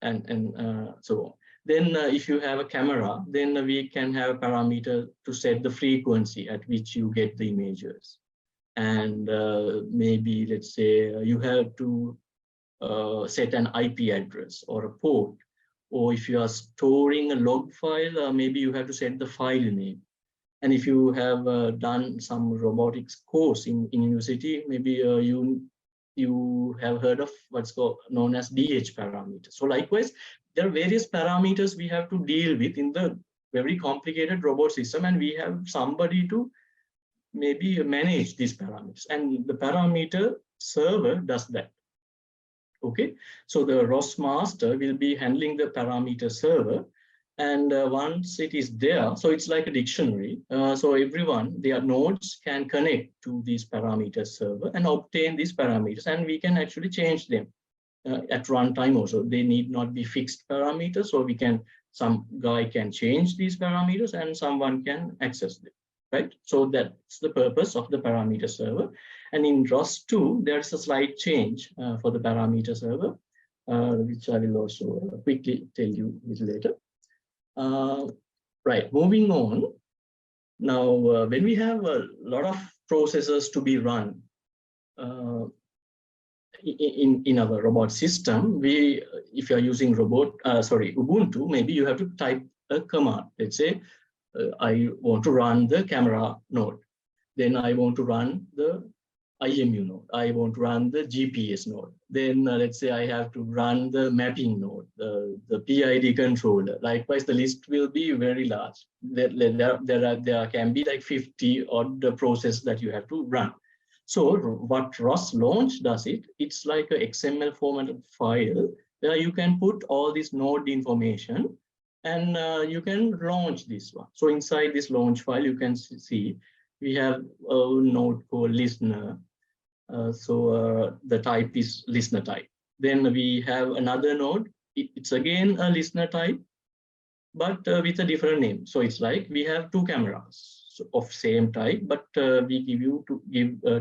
and so on. Then if you have a camera, then we can have a parameter to set the frequency at which you get the images. And maybe, let's say, you have to set an IP address or a port. Or if you are storing a log file, maybe you have to set the file name. And if you have done some robotics course in university, maybe you have heard of what's known as DH parameters. So likewise, there are various parameters we have to deal with in the very complicated robot system, and we have somebody to maybe manage these parameters. And the parameter server does that. Okay, so the ROS master will be handling the parameter server. And once it is there, so it's like a dictionary. So everyone, their nodes can connect to this parameter server and obtain these parameters. And we can actually change them at runtime also. They need not be fixed parameters. So some guy can change these parameters and someone can access them, right? So that's the purpose of the parameter server. And in ROS 2, there's a slight change for the parameter server, which I will also quickly tell you a little later. Right, moving on. Now, when we have a lot of processes to be run in our robot system, if you are using Ubuntu, maybe you have to type a command. Let's say I want to run the camera node. Then I want to run the IMU node. I want to run the GPS node. Then let's say I have to run the mapping node, the PID controller. Likewise, the list will be very large. There can be like 50 odd processes that you have to run. So what ROS launch does it's like an XML formatted file where you can put all this node information and you can launch this one. So inside this launch file, you can see we have a node called listener. The type is listener type. Then we have another node. It's again a listener type, but with a different name. So it's like we have two cameras of same type, but we give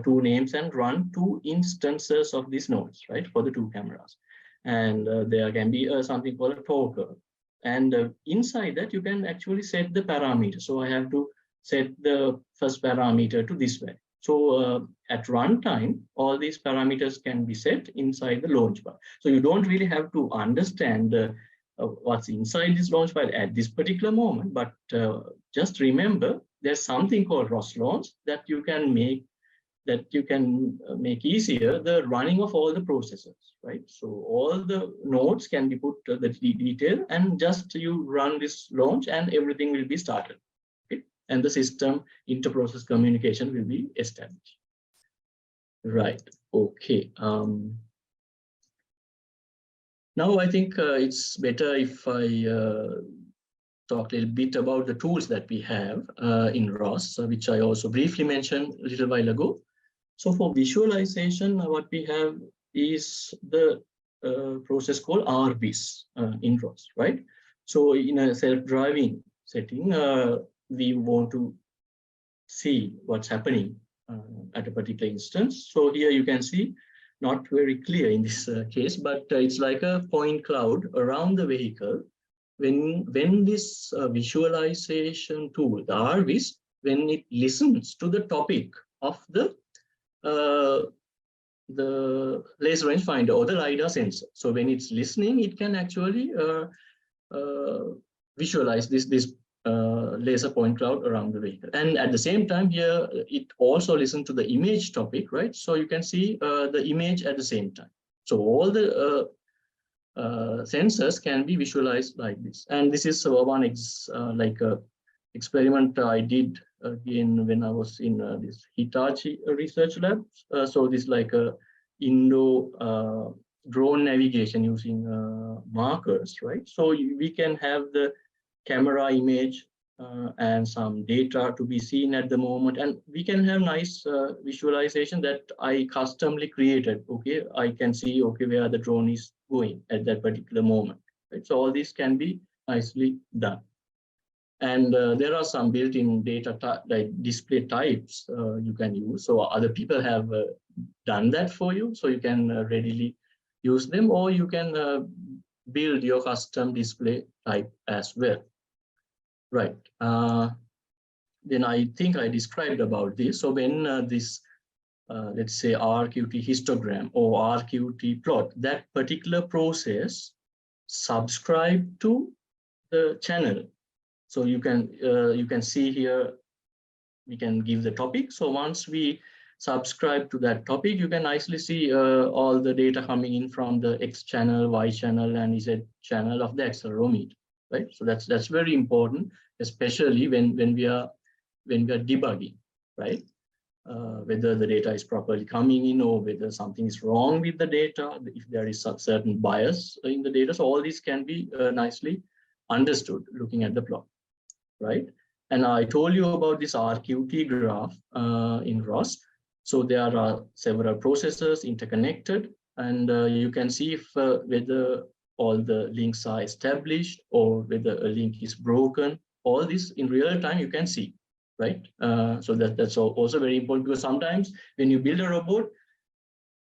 two names and run two instances of these nodes, right, for the two cameras. And there can be something called a talker. And inside that, you can actually set the parameter. So I have to set the first parameter to this way. So at runtime, all these parameters can be set inside the launch file. So you don't really have to understand what's inside this launch file at this particular moment, but just remember there's something called ROS launch that you can make easier the running of all the processes, right? So all the nodes can be put the detail, and just you run this launch and everything will be started. And the system inter-process communication will be established. Right, okay. Now I think it's better if I talk a little bit about the tools that we have in ROS, which I also briefly mentioned a little while ago. So for visualization, what we have is the process called RBIS in ROS, right? So in a self-driving setting, we want to see what's happening at a particular instance. So here you can see, not very clear in this case, but it's like a point cloud around the vehicle. When this visualization tool, the RVIS, when it listens to the topic of the laser rangefinder or the LiDAR sensor. So when it's listening, it can actually visualize this laser point cloud around the vehicle. And at the same time here, it also listens to the image topic, right? So you can see the image at the same time. So all the sensors can be visualized like this. And this is one experiment I did again when I was in this Hitachi research lab. So this like a Indo drone navigation using markers, right? So we can have the camera image and some data to be seen at the moment, and we can have nice visualization that I customly created. Okay, I can see okay where the drone is going at that particular moment, right? So all this can be nicely done. And there are some built-in data like display types you can use. So other people have done that for you, so you can readily use them, or you can build your custom display type as well. Right. Then I think I described about this. So when this, let's say RQT histogram or RQT plot, that particular process subscribe to the channel. So you can see here, we can give the topic. So once we subscribe to that topic, you can nicely see all the data coming in from the X channel, Y channel, and Z channel of the accelerometer, right? So that's very important, especially when we are debugging, right? Whether the data is properly coming in or whether something is wrong with the data, if there is a certain bias in the data. So all these can be nicely understood looking at the plot, right? And I told you about this RQT graph in ROS. So there are several processors interconnected, and you can see if whether all the links are established or whether a link is broken. All this in real time you can see, right? So that's also very important, because sometimes when you build a robot,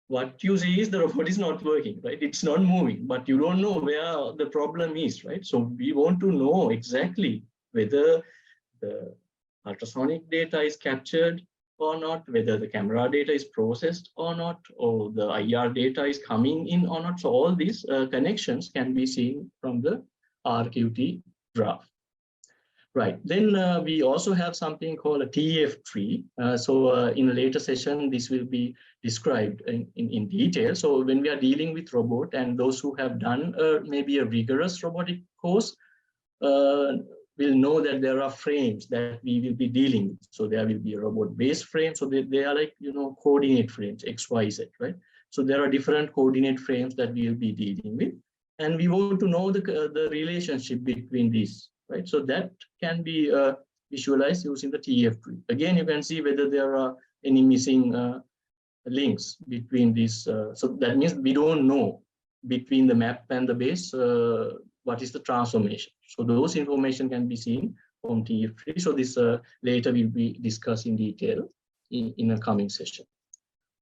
what you see is the robot is not working, right? It's not moving, but you don't know where the problem is, right? So we want to know exactly whether the ultrasonic data is captured or not, whether the camera data is processed or not, or the IR data is coming in or not. So all these connections can be seen from the RQT graph. Right, then we also have something called a TF tree. In a later session, this will be described in detail. So when we are dealing with robot, and those who have done maybe a rigorous robotic course will know that there are frames that we will be dealing with. So there will be a robot base frame. So they are like, coordinate frames, X, Y, Z, right? So there are different coordinate frames that we will be dealing with. And we want to know the relationship between these, right? So that can be visualized using the TF tree. Again, you can see whether there are any missing links between these. So that means we don't know between the map and the base what is the transformation. So those information can be seen from TF tree. So this later will be discussed in detail in a coming session,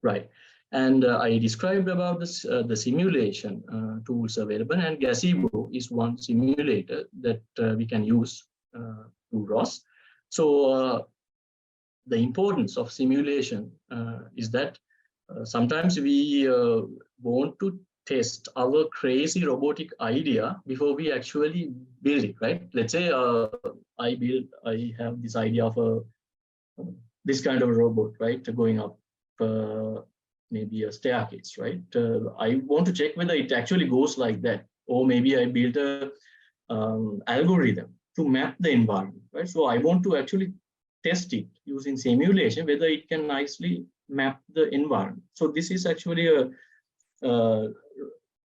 right? And I described about this, the simulation tools available, and Gazebo is one simulator that we can use to ROS. So the importance of simulation is that sometimes we want to test our crazy robotic idea before we actually build it, right? Let's say I have this idea of this kind of a robot, right? Going up maybe a staircase, right? I want to check whether it actually goes like that, or maybe I built a algorithm to map the environment, right? So I want to actually test it using simulation, whether it can nicely map the environment. So this is actually a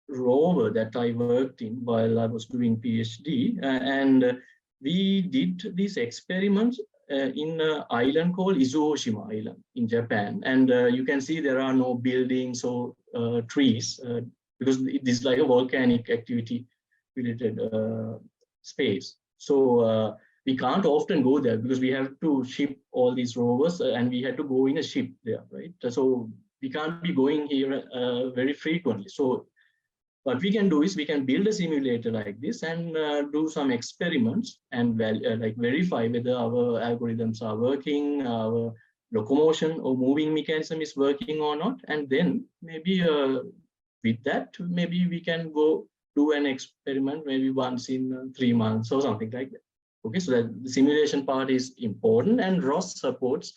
rover that I worked in while I was doing PhD, and we did these experiments in an island called Izuoshima Island in Japan. And you can see there are no buildings or trees because this is like a volcanic activity related space. So we can't often go there because we have to ship all these rovers and we had to go in a ship there, right? So we can't be going here very frequently. So what we can do is we can build a simulator like this and do some experiments and like verify whether our algorithms are working, our locomotion or moving mechanism is working or not. And then maybe with that, maybe we can go do an experiment maybe once in 3 months or something like that. Okay, so that the simulation part is important, and ROS supports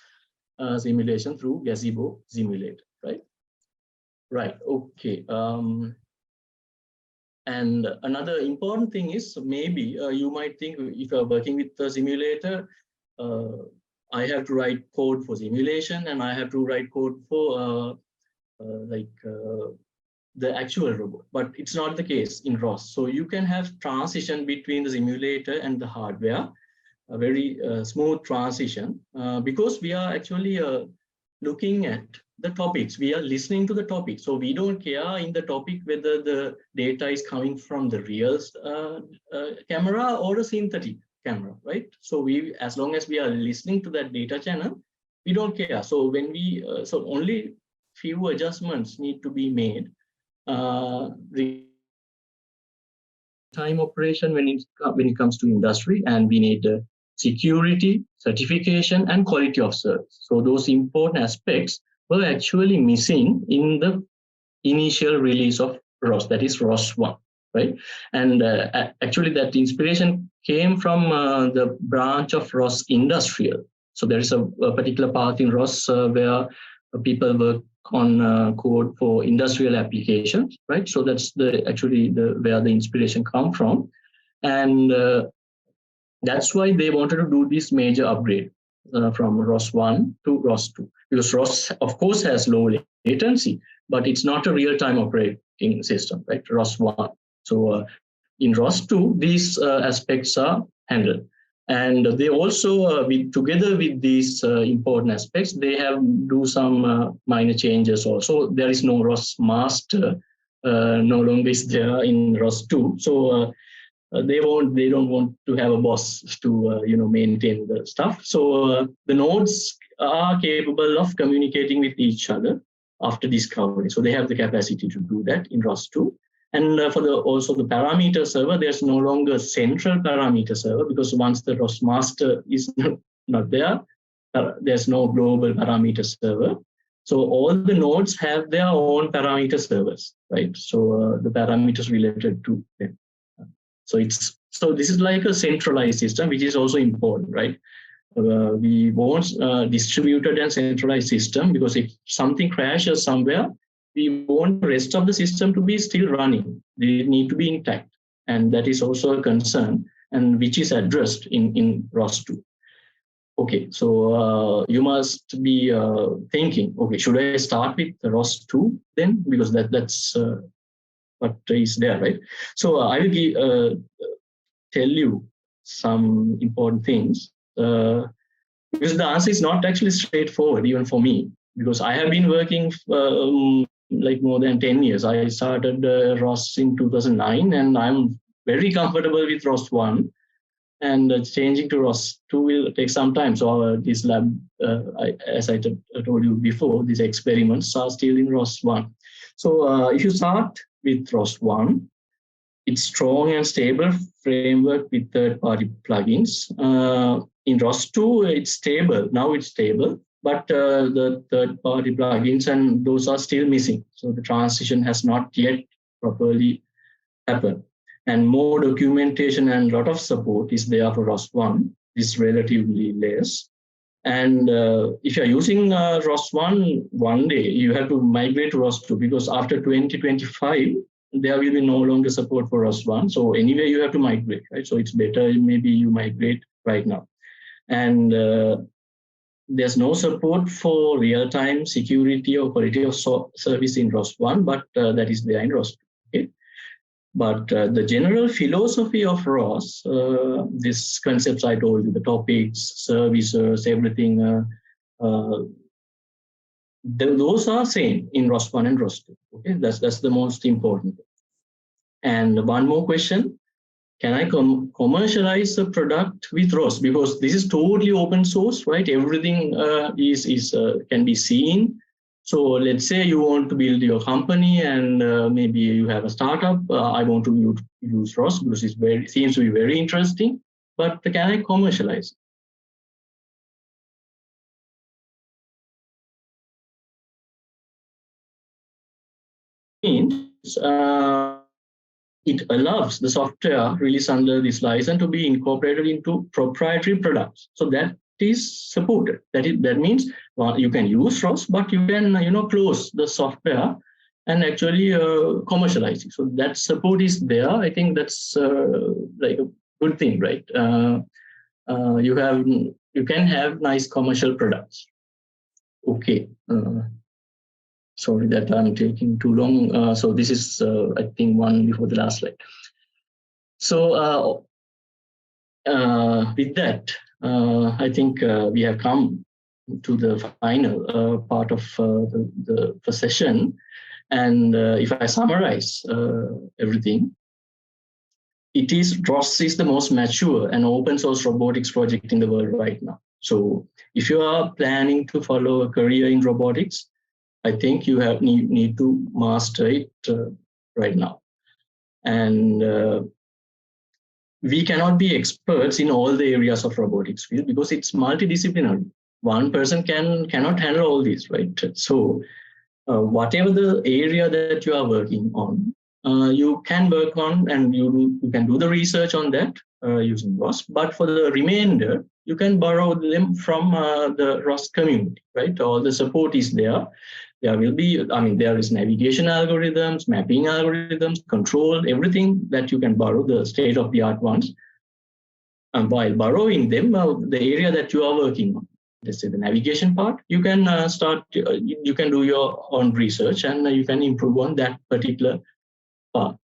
simulation through Gazebo simulator, right? Right, okay. And another important thing is maybe you might think if you're working with the simulator, I have to write code for simulation and I have to write code for the actual robot, but it's not the case in ROS. So you can have transition between the simulator and the hardware, a very smooth transition, because we are actually looking at the topics, we are listening to the topic. So we don't care in the topic whether the data is coming from the real camera or a synthetic camera, right? So we, as long as we are listening to that data channel, we don't care. So when we, so only few adjustments need to be made. Time operation when it comes to industry, and we need security, certification, and quality of service. So those important aspects were actually missing in the initial release of ROS, that is ROS 1, right? And actually that inspiration came from the branch of ROS Industrial. So there is a particular path in ROS where people work on code for industrial applications, right? So that's actually where the inspiration come from. And that's why they wanted to do this major upgrade from ROS 1 to ROS 2, because ROS, of course, has low latency, but it's not a real-time operating system, right? ROS 1. So in ROS 2, these aspects are handled. And they also, together with these important aspects, they have do some minor changes also. There is no ROS master, no longer is there in ROS 2. So they don't want to have a boss to maintain the stuff. So the nodes are capable of communicating with each other after discovery. So they have the capacity to do that in ROS 2. And for also the parameter server, there's no longer central parameter server, because once the ROS master is not there, there's no global parameter server. So all the nodes have their own parameter servers, right? So the parameters related to them. So this is like a centralized system, which is also important, right? We want distributed and centralized system, because if something crashes somewhere, we want the rest of the system to be still running. They need to be intact. And that is also a concern, and which is addressed in ROS 2. Okay, so you must be thinking, okay, should I start with the ROS 2 then? Because that's what is there, right? So I will tell you some important things, because the answer is not actually straightforward, even for me, because I have been working like more than 10 years. I started ROS in 2009, and I'm very comfortable with ROS 1, and changing to ROS 2 will take some time. So this lab, as I told you before, these experiments are still in ROS 1. So if you start with ROS 1, it's strong and stable framework with third-party plugins. In ROS 2, it's stable. Now it's stable, but the third-party plugins and those are still missing. So the transition has not yet properly happened. And more documentation and a lot of support is there for ROS 1. It's relatively less. And if you're using ROS 1 one day, you have to migrate to ROS 2, because after 2025, there will be no longer support for ROS 1. So anyway, you have to migrate, right? So it's better maybe you migrate right now. And there's no support for real-time security or quality of service in ROS 1, but that is there in ROS 2. Okay? But the general philosophy of ROS, these concepts I told you, the topics, services, everything, those are same in ROS 1 and ROS 2. Okay, that's the most important. And one more question: can I commercialize the product with ROS? Because this is totally open source, right? Everything can be seen. So let's say you want to build your company, and maybe you have a startup. I want to use ROS because it seems to be very interesting. But can I commercialize? Means it allows the software released under this license to be incorporated into proprietary products. So that is supported. That means you can use ROS, but you can close the software and actually commercialize it. So that support is there. I think that's like a good thing, right? You can have nice commercial products. Okay. Sorry that I'm taking too long. So this is, I think, one before the last slide. So with that, I think we have come to the final part of the session. And if I summarize everything, ROS is the most mature and open source robotics project in the world right now. So if you are planning to follow a career in robotics, I think you need to master it right now. And we cannot be experts in all the areas of robotics field because it's multidisciplinary. One person cannot handle all these, right? So whatever the area that you are working on, you can work on, and you can do the research on that using ROS. But for the remainder, you can borrow them from the ROS community, right? All the support is there. There will be, there is navigation algorithms, mapping algorithms, control, everything that you can borrow, the state-of-the-art ones. And while borrowing them, the area that you are working on, let's say the navigation part, you can you can do your own research, and you can improve on that particular part,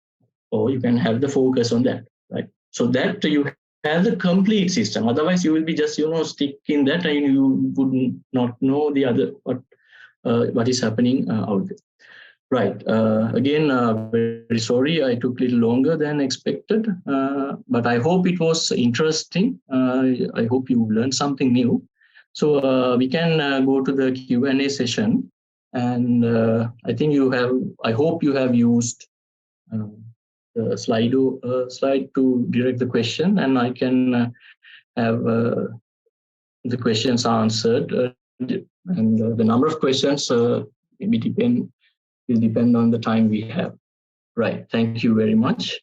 or you can have the focus on that, right? So that you have the complete system. Otherwise, you will be just stick in that, and you would not know the other what is happening out there. Right. Again, very sorry I took a little longer than expected, but I hope it was interesting. I hope you learned something new. So we can go to the Q&A session, and I hope you have used the Slido slide to direct the question, and I can have the questions answered. And the number of questions will depend on the time we have. Right. Thank you very much.